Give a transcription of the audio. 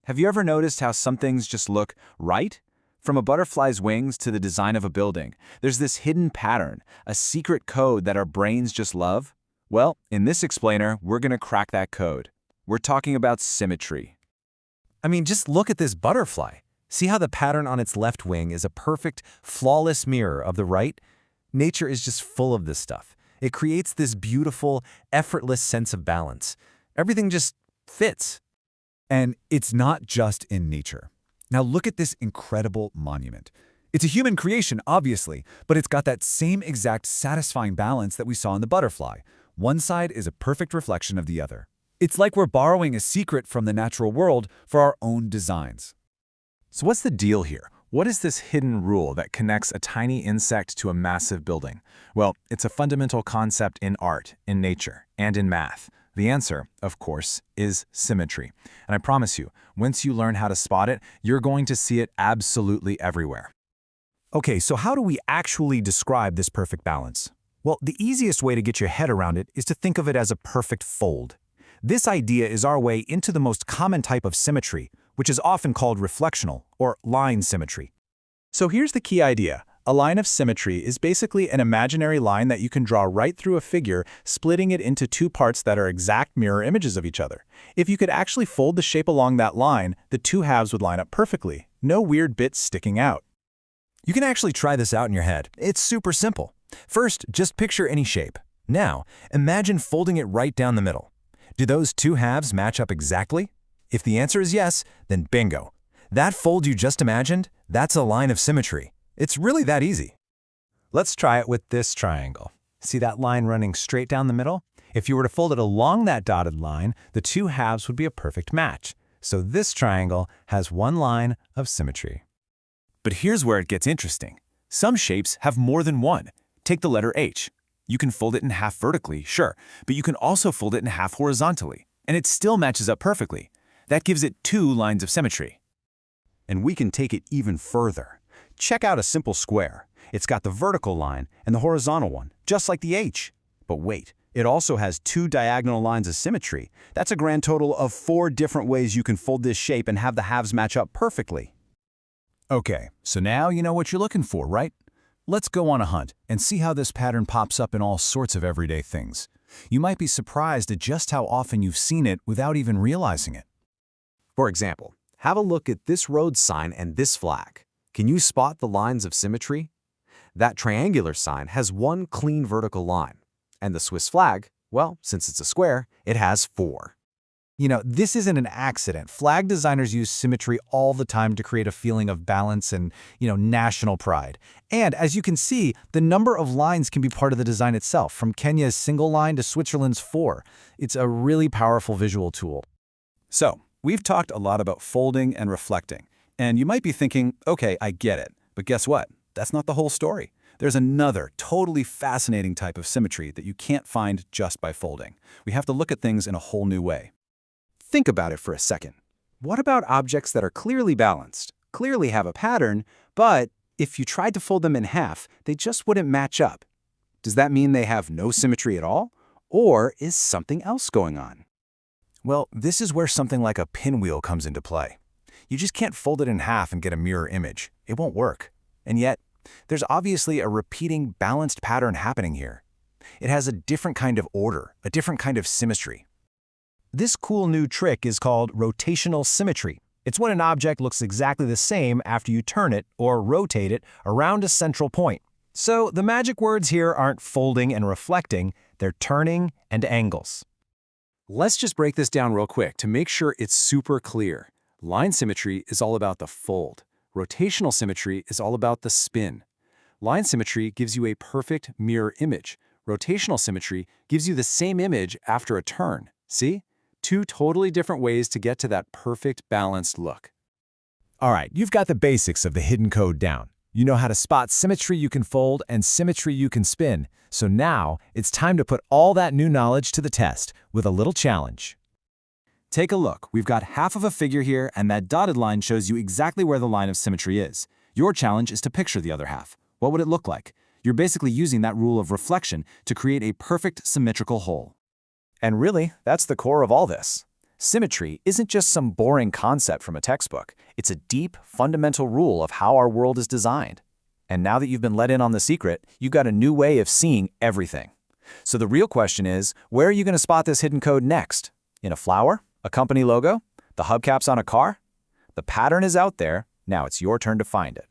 Have you ever noticed how some things just look right? From a butterfly's wings to the design of a building, there's this hidden pattern, a secret code that our brains just love. Well, in this explainer, we're going to crack that code. We're talking about symmetry. I mean, just look at this butterfly. See how the pattern on its left wing is a perfect, flawless mirror of the right? Nature is just full of this stuff. It creates this beautiful, effortless sense of balance. Everything just fits. And it's not just in nature. Now look at this incredible monument. It's a human creation, obviously, but it's got that same exact satisfying balance that we saw in the butterfly. One side is a perfect reflection of the other. It's like we're borrowing a secret from the natural world for our own designs. So what's the deal here? What is this hidden rule that connects a tiny insect to a massive building? Well, it's a fundamental concept in art, in nature, and in math. The answer, of course, is symmetry. And I promise you, once you learn how to spot it, you're going to see it absolutely everywhere. Okay, so how do we actually describe this perfect balance? Well, the easiest way to get your head around it is to think of it as a perfect fold. This idea is our way into the most common type of symmetry, which is often called reflectional or line symmetry. So here's the key idea. A line of symmetry is basically an imaginary line that you can draw right through a figure, splitting it into two parts that are exact mirror images of each other. If you could actually fold the shape along that line, the two halves would line up perfectly. No weird bits sticking out. You can actually try this out in your head. It's super simple. First, just picture any shape. Now, imagine folding it right down the middle. Do those two halves match up exactly? If the answer is yes, then bingo. That fold you just imagined, that's a line of symmetry. It's really that easy. Let's try it with this triangle. See that line running straight down the middle? If you were to fold it along that dotted line, the two halves would be a perfect match. So this triangle has one line of symmetry. But here's where it gets interesting. Some shapes have more than one. Take the letter H. You can fold it in half vertically, sure, but you can also fold it in half horizontally, and it still matches up perfectly. That gives it two lines of symmetry. And we can take it even further. Check out a simple square. It's got the vertical line and the horizontal one, just like the H. But wait, it also has two diagonal lines of symmetry. That's a grand total of 4 different ways you can fold this shape and have the halves match up perfectly. Okay, so now you know what you're looking for, right? Let's go on a hunt and see how this pattern pops up in all sorts of everyday things. You might be surprised at just how often you've seen it without even realizing it. For example, have a look at this road sign and this flag. Can you spot the lines of symmetry? That triangular sign has one clean vertical line. And the Swiss flag, well, since it's a square, it has 4. You know, this isn't an accident. Flag designers use symmetry all the time to create a feeling of balance and, national pride. And as you can see, the number of lines can be part of the design itself, from Kenya's single line to Switzerland's 4. It's a really powerful visual tool. So, we've talked a lot about folding and reflecting. And you might be thinking, okay, I get it. But guess what? That's not the whole story. There's another totally fascinating type of symmetry that you can't find just by folding. We have to look at things in a whole new way. Think about it for a second. What about objects that are clearly balanced, clearly have a pattern, but if you tried to fold them in half, they just wouldn't match up? Does that mean they have no symmetry at all? Or is something else going on? Well, this is where something like a pinwheel comes into play. You just can't fold it in half and get a mirror image. It won't work. And yet, there's obviously a repeating, balanced pattern happening here. It has a different kind of order, a different kind of symmetry. This cool new trick is called rotational symmetry. It's when an object looks exactly the same after you turn it or rotate it around a central point. So the magic words here aren't folding and reflecting, they're turning and angles. Let's just break this down real quick to make sure it's super clear. Line symmetry is all about the fold. Rotational symmetry is all about the spin. Line symmetry gives you a perfect mirror image. Rotational symmetry gives you the same image after a turn. See? 2 totally different ways to get to that perfect balanced look. All right, you've got the basics of the hidden code down. You know how to spot symmetry you can fold and symmetry you can spin. So now it's time to put all that new knowledge to the test with a little challenge. Take a look. We've got half of a figure here, and that dotted line shows you exactly where the line of symmetry is. Your challenge is to picture the other half. What would it look like? You're basically using that rule of reflection to create a perfect symmetrical whole. And really, that's the core of all this. Symmetry isn't just some boring concept from a textbook. It's a deep, fundamental rule of how our world is designed. And now that you've been let in on the secret, you've got a new way of seeing everything. So the real question is, where are you going to spot this hidden code next? In a flower? A company logo? The hubcaps on a car? The pattern is out there. Now it's your turn to find it.